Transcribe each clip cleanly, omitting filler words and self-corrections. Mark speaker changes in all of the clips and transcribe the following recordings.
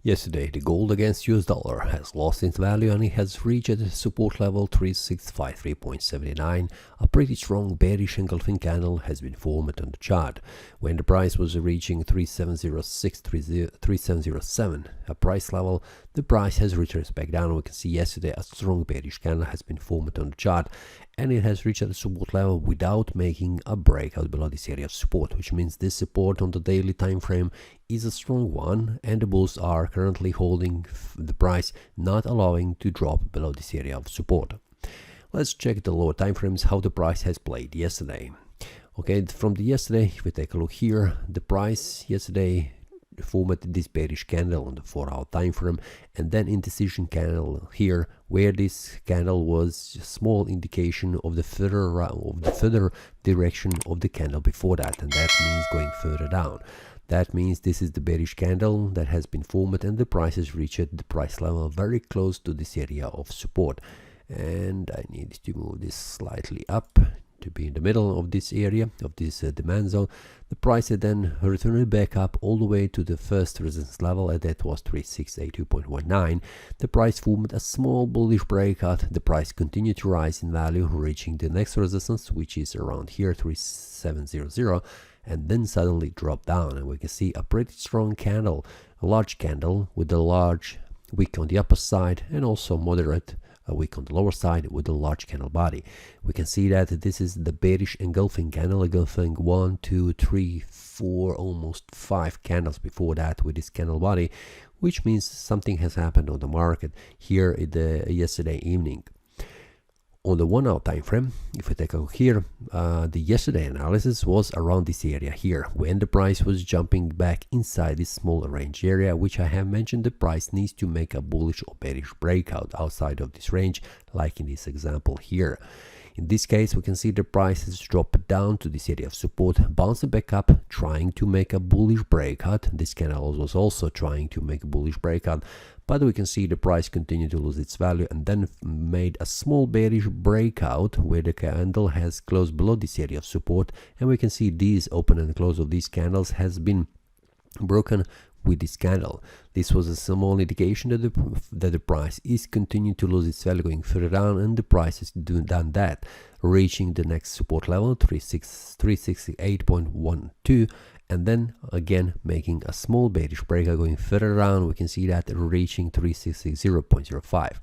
Speaker 1: Yesterday, the gold against US dollar has lost its value and it has reached the support level 3653.79. A pretty strong bearish engulfing candle has been formed on the chart. When the price was reaching 3706-3707, a price level, the price has retraced back down. We can see yesterday a strong bearish candle has been formed on the chart and it has reached the support level without making a breakout below this area of support, which means this support on the daily time frame is a strong one and the bulls are currently holding the price, not allowing to drop below this area of support. Let's check the lower time frames how the price has played yesterday. Okay, from the yesterday, if we take a look here, the price yesterday formed this bearish candle on the 4-hour time frame and then indecision candle here, where this candle was a small indication of the further direction of the candle before that, and that means going further down. That means this is the bearish candle that has been formed and the price has reached the price level very close to this area of support. And I need to move this slightly up to be in the middle of this area, of this demand zone. The price then returned back up all the way to the first resistance level, and that was 3682.19. The price formed a small bullish breakout. The price continued to rise in value, reaching the next resistance, which is around here, 3700, and then suddenly dropped down. And we can see a pretty strong candle, a large candle with a large wick on the upper side and also moderate a wick on the lower side with a large candle body. We can see that this is the bearish engulfing candle, engulfing 1, 2, 3, 4, almost 5 candles before that with this candle body, which means something has happened on the market here yesterday evening. On the 1-hour time frame, if we take a look here, the yesterday analysis was around this area here, when the price was jumping back inside this small range area, which I have mentioned the price needs to make a bullish or bearish breakout outside of this range, like in this example here. In this case, we can see the price has dropped down to this area of support, bouncing back up, trying to make a bullish breakout. This candle was also trying to make a bullish breakout, but we can see the price continued to lose its value and then made a small bearish breakout where the candle has closed below this area of support, and we can see these open and close of these candles has been broken with this candle. This was a small indication that the price is continuing to lose its value going further down, and the price has done that, reaching the next support level 368.12, and then again making a small bearish breakout going further down. We can see that reaching 3660.05.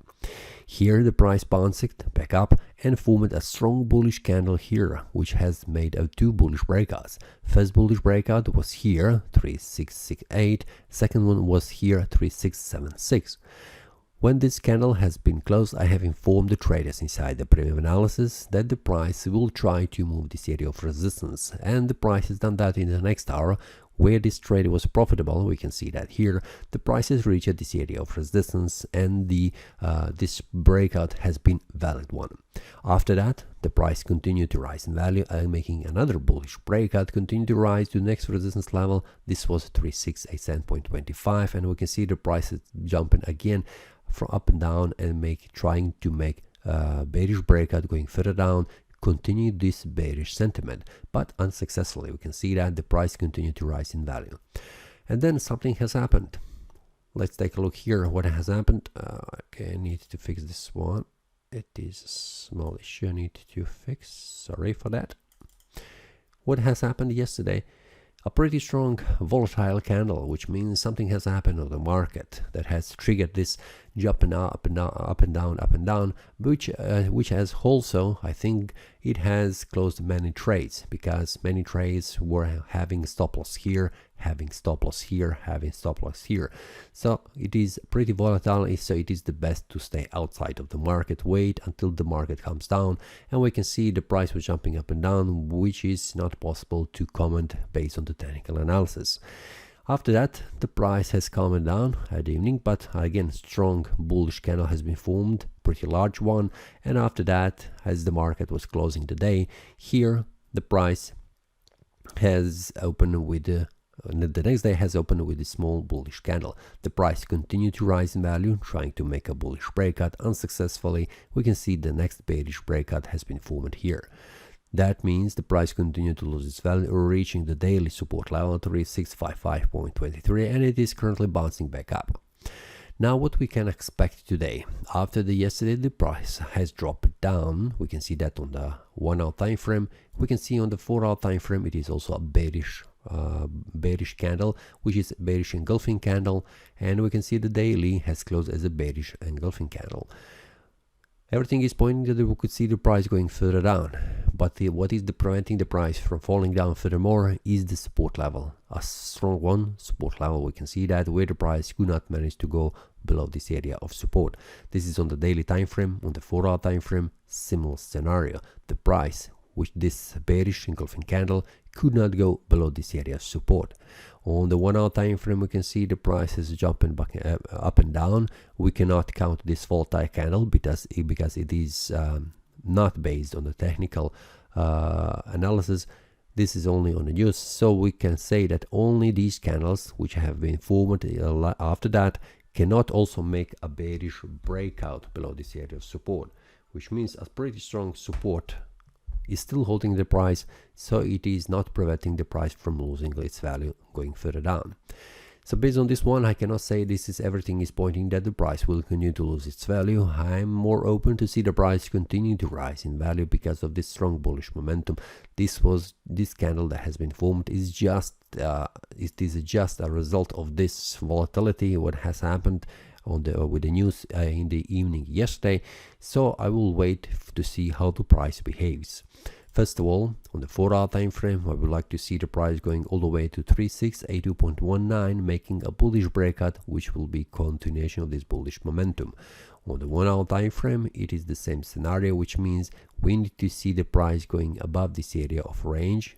Speaker 1: Here the price bounced back up and formed a strong bullish candle here, which has made 2 bullish breakouts. First bullish breakout was here, 3668. Second one was here, 3676. When this candle has been closed, I have informed the traders inside the premium analysis that the price will try to move this area of resistance, and the price has done that in the next hour. Where this trade was profitable, we can see that here the price has reached this area of resistance, and this breakout has been valid one. After that, the price continued to rise in value and making another bullish breakout, continued to rise to the next resistance level. This was 3687.25, and we can see the price is jumping again from up and down and trying to make a bearish breakout going further down, continue this bearish sentiment, but unsuccessfully. We can see that the price continued to rise in value, and then something has happened. Let's take a look here what has happened. Okay, I need to fix this one. It is a small issue I need to fix, sorry for that. What has happened yesterday? A pretty strong volatile candle, which means something has happened on the market that has triggered this jumping up and down, up and down, up and down, which has also, I think, it has closed many trades, because many trades were having stop loss here, having stop loss here, having stop loss here. So it is pretty volatile, so it is the best to stay outside of the market, wait until the market comes down, and we can see the price was jumping up and down, which is not possible to comment based on the technical analysis. After that, the price has calmed down at the evening, but again, strong bullish candle has been formed, pretty large one. And after that, as the market was closing the day, here the price has opened with the next day has opened with a small bullish candle. The price continued to rise in value, trying to make a bullish breakout unsuccessfully. We can see the next bearish breakout has been formed here. That means the price continued to lose its value, reaching the daily support level 3655.23, and it is currently bouncing back up. Now what we can expect today. After yesterday the price has dropped down. We can see that on the 1 hour time frame. We can see on the 4 hour time frame it is also a bearish candle, which is a bearish engulfing candle, and we can see the daily has closed as a bearish engulfing candle. Everything is pointing that we could see the price going further down, but what is preventing the price from falling down furthermore is the support level, a strong one support level. We can see that where the price could not manage to go below this area of support. This is on the daily time frame. On the 4 hour time frame, similar scenario. The price with this bearish engulfing candle could not go below this area of support. On the 1 hour time frame, we can see the price is jumping back up and down. We cannot count this volatile candle because it is not based on the technical analysis. This is only on the news, so we can say that only these candles which have been formed after that cannot also make a bearish breakout below this area of support, which means a pretty strong support is still holding the price, so it is not preventing the price from losing its value going further down. So based on this one, I cannot say everything is pointing that the price will continue to lose its value. I'm more open to see the price continue to rise in value because of this strong bullish momentum. This candle that has been formed is just a result of this volatility, what has happened with the news in the evening yesterday. So I will wait to see how the price behaves. First of all, on the 4 hour time frame, I would like to see the price going all the way to 3682.19, making a bullish breakout, which will be continuation of this bullish momentum. On the 1 hour time frame, it is the same scenario, which means we need to see the price going above this area of range,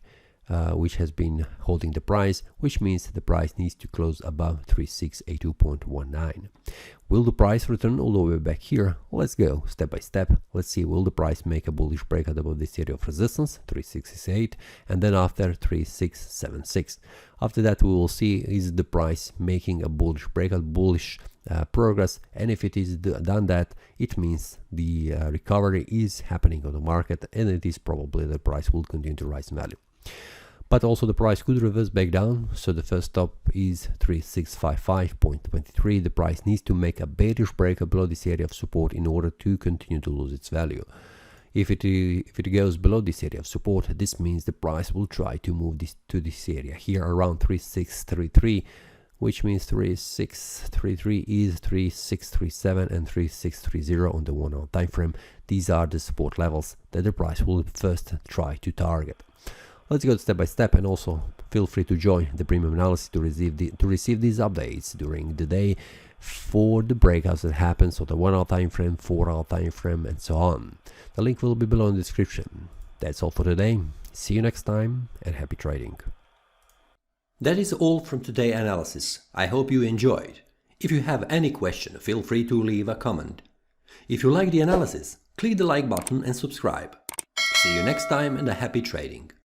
Speaker 1: which has been holding the price, which means the price needs to close above 3682.19. Will the price return all the way back here? Let's go step by step. Let's see, will the price make a bullish breakout above this area of resistance, 3668, and then after 3676. After that, we will see is the price making a bullish breakout, bullish progress, and if it is done that, it means the recovery is happening on the market, and it is probably the price will continue to rise in value. But also the price could reverse back down, so the first stop is 3655.23. The price needs to make a bearish breakout below this area of support in order to continue to lose its value. If it goes below this area of support, this means the price will try to move to this area here around 3633, which means 3633 is 3637 and 3630 on the 1 hour time frame. These are the support levels that the price will first try to target. Let's go step by step, and also feel free to join the premium analysis to receive these updates during the day for the breakouts that happen, so the 1 hour time frame, 4 hour time frame, and so on. The link will be below in the description. That's all for today. See you next time, and happy trading.
Speaker 2: That is all from today's analysis. I hope you enjoyed. If you have any question, feel free to leave a comment. If you like the analysis, click the like button and subscribe. See you next time, and a happy trading.